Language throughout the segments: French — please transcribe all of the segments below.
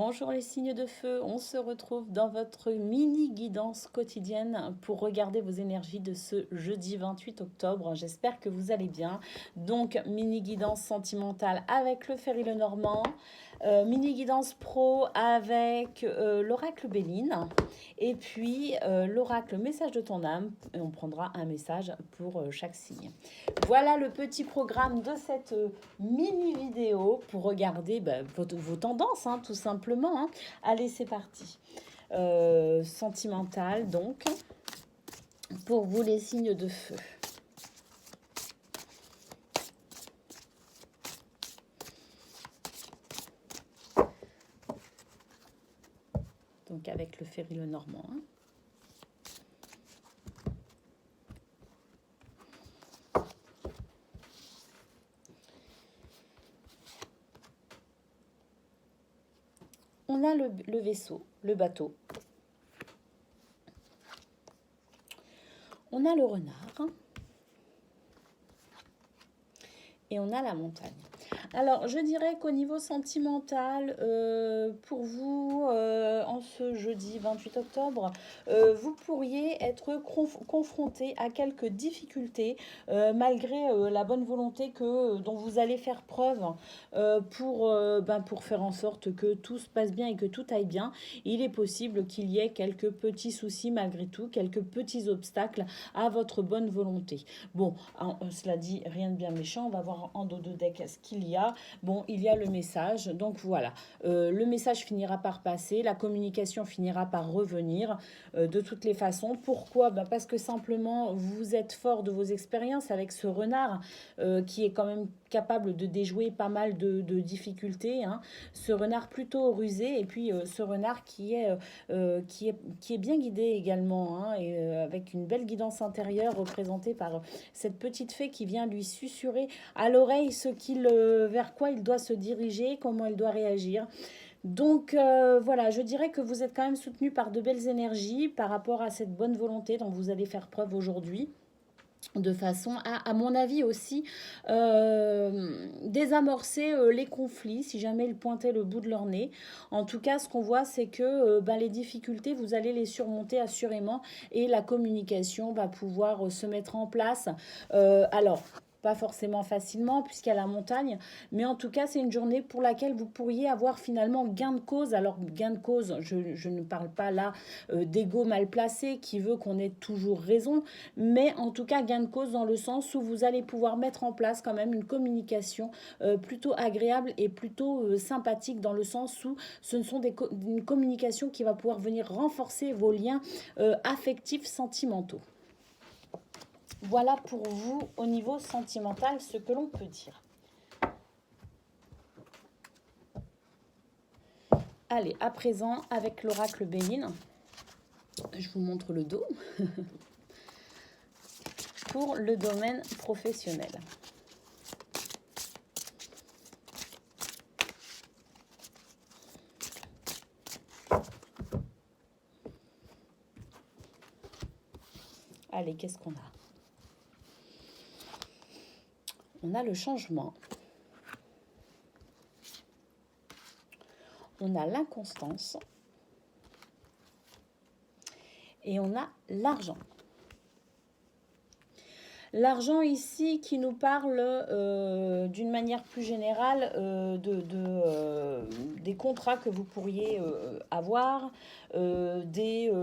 Bonjour les signes de feu, on se retrouve dans votre mini guidance quotidienne pour regarder vos énergies de ce jeudi 28 octobre. J'espère que vous allez bien. Donc mini guidance sentimentale avec le Ferry Lenormand, mini guidance pro avec l'oracle Béline et puis l'oracle message de ton âme. Et on prendra un message pour chaque signe. Voilà le petit programme de cette mini vidéo pour regarder vos tendances, hein, tout simplement. Hein. Allez, c'est parti. Sentimental, donc, pour vous les signes de feu. Donc, avec le Ferry Lenormand. Hein. On a le vaisseau, le bateau. On a le renard. Et on a la montagne. Alors, je dirais qu'au niveau sentimental, pour vous, en ce jeudi 28 octobre, vous pourriez être confronté à quelques difficultés, malgré la bonne volonté dont vous allez faire preuve pour faire en sorte que tout se passe bien et que tout aille bien. Il est possible qu'il y ait quelques petits soucis malgré tout, quelques petits obstacles à votre bonne volonté. Bon, cela dit, rien de bien méchant, on va voir en dos de deck ce qu'il y a. Bon, il y a le message, donc voilà. Le message finira par passer, la communication finira par revenir de toutes les façons. Pourquoi ? Parce que simplement, vous êtes fort de vos expériences avec ce renard qui est quand même capable de déjouer pas mal de difficultés. Hein. Ce renard plutôt rusé et puis ce renard qui est bien guidé également, hein, et avec une belle guidance intérieure représentée par cette petite fée qui vient lui susurrer à l'oreille vers quoi il doit se diriger, comment il doit réagir. Donc voilà, je dirais que vous êtes quand même soutenu par de belles énergies par rapport à cette bonne volonté dont vous allez faire preuve aujourd'hui, de façon à mon avis aussi, désamorcer les conflits si jamais ils pointaient le bout de leur nez. En tout cas, ce qu'on voit, c'est que les difficultés, vous allez les surmonter assurément et la communication va pouvoir se mettre en place. Alors, pas forcément facilement puisqu'il y a la montagne, mais en tout cas c'est une journée pour laquelle vous pourriez avoir finalement gain de cause. Alors gain de cause, je ne parle pas là d'ego mal placé qui veut qu'on ait toujours raison, mais en tout cas gain de cause dans le sens où vous allez pouvoir mettre en place quand même une communication plutôt agréable et plutôt sympathique, dans le sens où ce sont une communication qui va pouvoir venir renforcer vos liens affectifs, sentimentaux. Voilà pour vous, au niveau sentimental, ce que l'on peut dire. Allez, à présent, avec l'oracle Béline, je vous montre le dos, pour le domaine professionnel. Allez, qu'est-ce qu'on a ? On a le changement. On a l'inconstance. Et on a l'argent. L'argent ici qui nous parle d'une manière plus générale des contrats que vous pourriez avoir,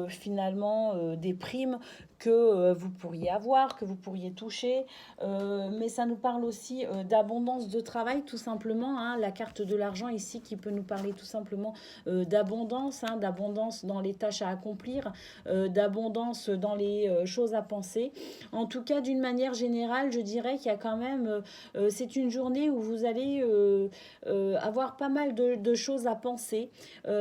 finalement des primes que vous pourriez avoir, que vous pourriez toucher, mais ça nous parle aussi d'abondance de travail tout simplement, hein, la carte de l'argent ici qui peut nous parler tout simplement d'abondance, hein, d'abondance dans les tâches à accomplir, d'abondance dans les choses à penser. En tout cas, d'une manière générale, je dirais qu'il y a quand même, c'est une journée où vous allez avoir pas mal de choses à penser.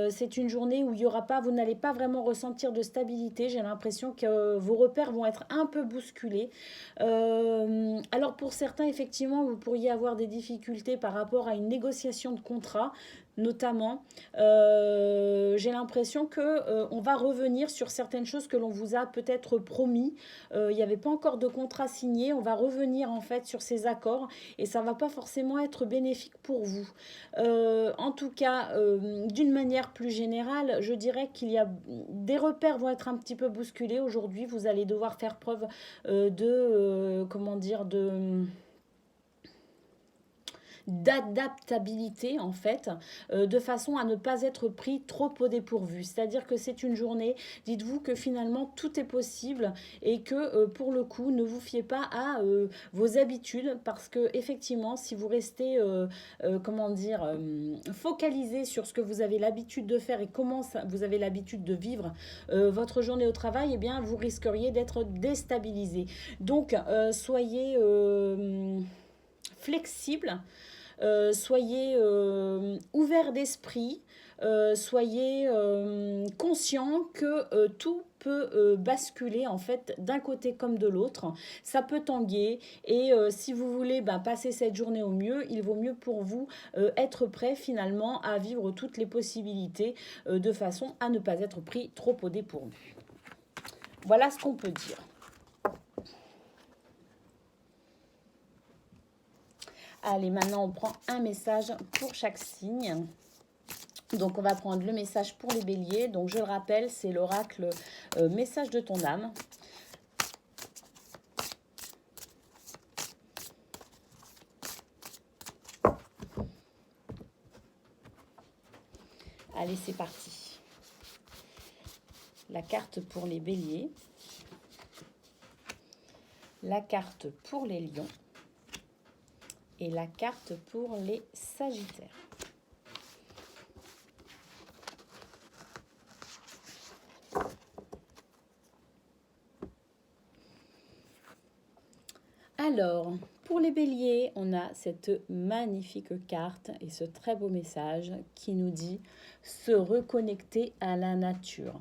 C'est une journée où vous n'allez pas vraiment ressentir de stabilité. J'ai l'impression que vos repères vont être un peu bousculés. Alors pour certains, effectivement, vous pourriez avoir des difficultés par rapport à une négociation de contrat. notamment, j'ai l'impression que on va revenir sur certaines choses que l'on vous a peut-être promis. Il n'y avait pas encore de contrat signé. On va revenir en fait sur ces accords et ça va pas forcément être bénéfique pour vous. En tout cas, d'une manière plus générale, je dirais qu'il y a des repères vont être un petit peu bousculés aujourd'hui. Vous allez devoir faire preuve comment dire, d'adaptabilité en fait, de façon à ne pas être pris trop au dépourvu. C'est-à-dire que c'est une journée, dites-vous que finalement tout est possible et que pour le coup ne vous fiez pas à vos habitudes parce que effectivement si vous restez comment dire focalisé sur ce que vous avez l'habitude de faire et comment vous avez l'habitude de vivre votre journée au travail, eh bien vous risqueriez d'être déstabilisé. Donc soyez flexible. Soyez ouverts d'esprit, soyez conscients que tout peut basculer en fait d'un côté comme de l'autre. Ça peut tanguer et si vous voulez passer cette journée au mieux, il vaut mieux pour vous être prêt finalement à vivre toutes les possibilités de façon à ne pas être pris trop au dépourvu. Voilà ce qu'on peut dire. Allez, maintenant on prend un message pour chaque signe. Donc on va prendre le message pour les béliers. Donc je le rappelle, c'est l'oracle message de ton âme. Allez, c'est parti. La carte pour les béliers. La carte pour les lions. Et la carte pour les sagittaires. Alors, pour les béliers, on a cette magnifique carte et ce très beau message qui nous dit se reconnecter à la nature.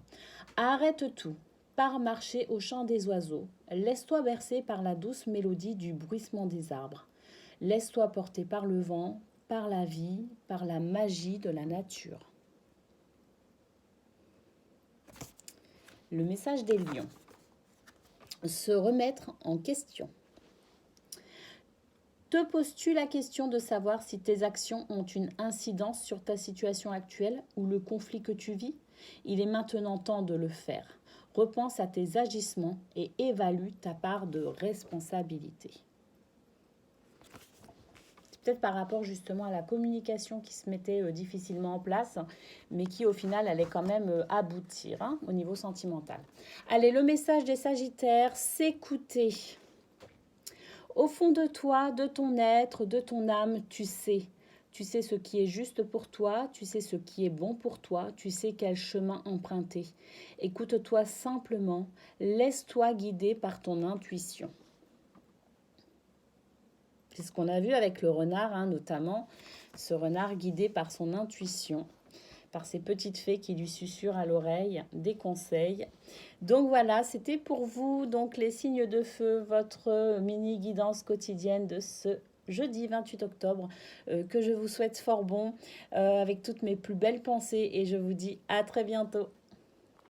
Arrête tout, pars marcher au chant des oiseaux, laisse-toi bercer par la douce mélodie du bruissement des arbres. Laisse-toi porter par le vent, par la vie, par la magie de la nature. Le message des lions. Se remettre en question. Te poses-tu la question de savoir si tes actions ont une incidence sur ta situation actuelle ou le conflit que tu vis? Il est maintenant temps de le faire. Repense à tes agissements et évalue ta part de responsabilité. Peut-être par rapport justement à la communication qui se mettait difficilement en place, mais qui au final allait quand même aboutir au niveau sentimental. Allez, le message des Sagittaires, s'écouter. Au fond de toi, de ton être, de ton âme, tu sais. Tu sais ce qui est juste pour toi, tu sais ce qui est bon pour toi, tu sais quel chemin emprunter. Écoute-toi simplement, laisse-toi guider par ton intuition. C'est ce qu'on a vu avec le renard, notamment ce renard guidé par son intuition, par ces petites fées qui lui susurrent à l'oreille des conseils. Donc voilà, c'était pour vous, donc les signes de feu, votre mini guidance quotidienne de ce jeudi 28 octobre, que je vous souhaite fort bon, avec toutes mes plus belles pensées, et je vous dis à très bientôt.